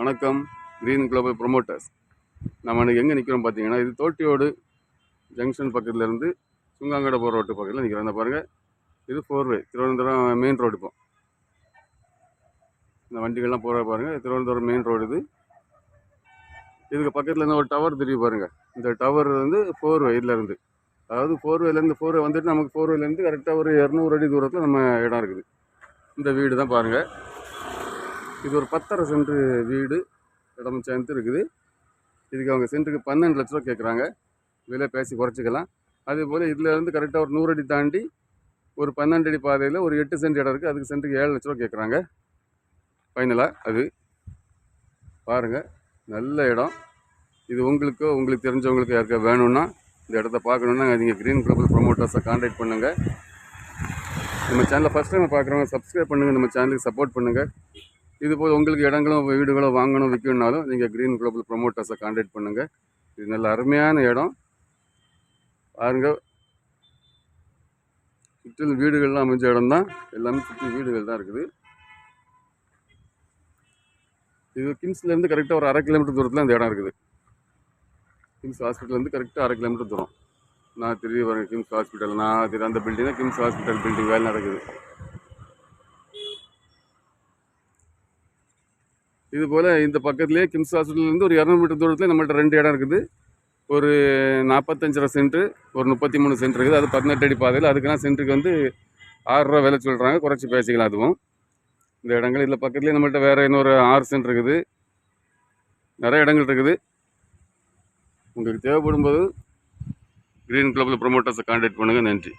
வணக்கம். Green global promoters. நம்ம இன்றைக்கி எங்கே நிற்கிறோம் பார்த்தீங்கன்னா, இது தோட்டியோடு ஜங்ஷன் பக்கத்தில் இருந்து சுங்காங்கடை போகிற ரோட்டு பக்கத்தில் நிற்கிறோம். இந்த பாருங்கள், இது 4 வே திருவனந்தபுரம் மெயின் ரோடு. இப்போ இந்த வண்டிகள்லாம் போகிற பாருங்கள், திருவனந்தபுரம் மெயின் ரோடு இது. இதுக்கு பக்கத்தில் இருந்து ஒரு டவர் தெரியும் பாருங்கள். இந்த டவர் வந்து 4 வே இருந்து, அதாவது 4 வேலேருந்து 4 வே வந்துட்டு நமக்கு 4 வேலேருந்து கரெக்டாக ஒரு 200 அடி தூரத்தில் நம்ம இடம் இருக்குது. இந்த வீடு தான் பாருங்கள். இது ஒரு 10.5 சென்ட் வீடு, இடம் சேர்ந்து இருக்குது. இதுக்கு அவங்க சென்ட்டுக்கு 12 லட்ச ரூபா கேட்குறாங்க. விலை பேசி குறைச்சிக்கலாம். அதே போல் இதிலேருந்து கரெக்டாக ஒரு 100 அடி தாண்டி ஒரு 12 அடி பாதையில் ஒரு 8 சென்ட் இடம் இருக்குது. அதுக்கு சென்ட்டுக்கு 7 லட்ச ரூபா கேட்குறாங்க ஃபைனலாக. அது பாருங்கள், நல்ல இடம். இது உங்களுக்கு தெரிஞ்சவங்களுக்கு யாருக்கா வேணும்னா, இந்த இடத்த பார்க்கணுன்னா நீங்கள் கிரீன் குளோபல் ப்ரொமோட்டர்ஸை கான்டாக்ட் பண்ணுங்கள். நம்ம சேனலை ஃபஸ்ட் டைம் பார்க்குறவங்க சப்ஸ்கிரைப் பண்ணுங்கள், நம்ம சேனலுக்கு சப்போர்ட் பண்ணுங்கள். இதுபோல் உங்களுக்கு இடங்களும் வீடுகளும் வாங்கணும் விற்கணுன்னாலும் நீங்கள் கிரீன் குளோபல் ப்ரொமோட்டர்ஸை கான்டாக்ட் பண்ணுங்கள். இது நல்ல அருமையான இடம் பாருங்கள். சுற்றிலும் வீடுகள்லாம் அமைஞ்ச இடம் தான், எல்லாமே சுற்றி வீடுகள் தான் இருக்குது. இது கிம்ஸ்லேருந்து கரெக்டாக ஒரு 1/2 கிலோமீட்டர் தூரத்தில் இந்த இடம் இருக்குது. கிம்ஸ் ஹாஸ்பிட்டல்லேருந்து கரெக்டாக 1/2 கிலோமீட்டர் தூரம். நான் திரும்பி வரேன் கிம்ஸ் ஹாஸ்பிட்டல். நான் அந்த பில்டிங் தான் கிம்ஸ் ஹாஸ்பிட்டல் பில்டிங் வேலை நடக்குது. இது போல் இந்த பக்கத்துலேயே கிம்ஸ் ஹாஸ்பிட்டல்லேருந்து ஒரு 200 மீட்டர் தூரத்தில் நம்மள்ட்ட 2 இடம் இருக்குது. ஒரு 45.5 சென்ட்டு, ஒரு 33 சென்ட் இருக்குது. அது 18 அடி பாதையில். அதுக்குலாம் சென்ட்டுக்கு வந்து 6 ரூபா விலை சொல்கிறாங்க. குறைச்சி பேசிக்கலாம். அதுவும் இந்த இடங்கள் இதில் பக்கத்துலேயே நம்மள்ட்ட வேறு இன்னொரு 6 சென்ட் இருக்குது. நிறைய இடங்கள் இருக்குது. உங்களுக்கு தேவைப்படும் போது கிரீன் குளோபல் ப்ரொமோட்டர்ஸை கான்டாக்ட் பண்ணுங்கள். நன்றி.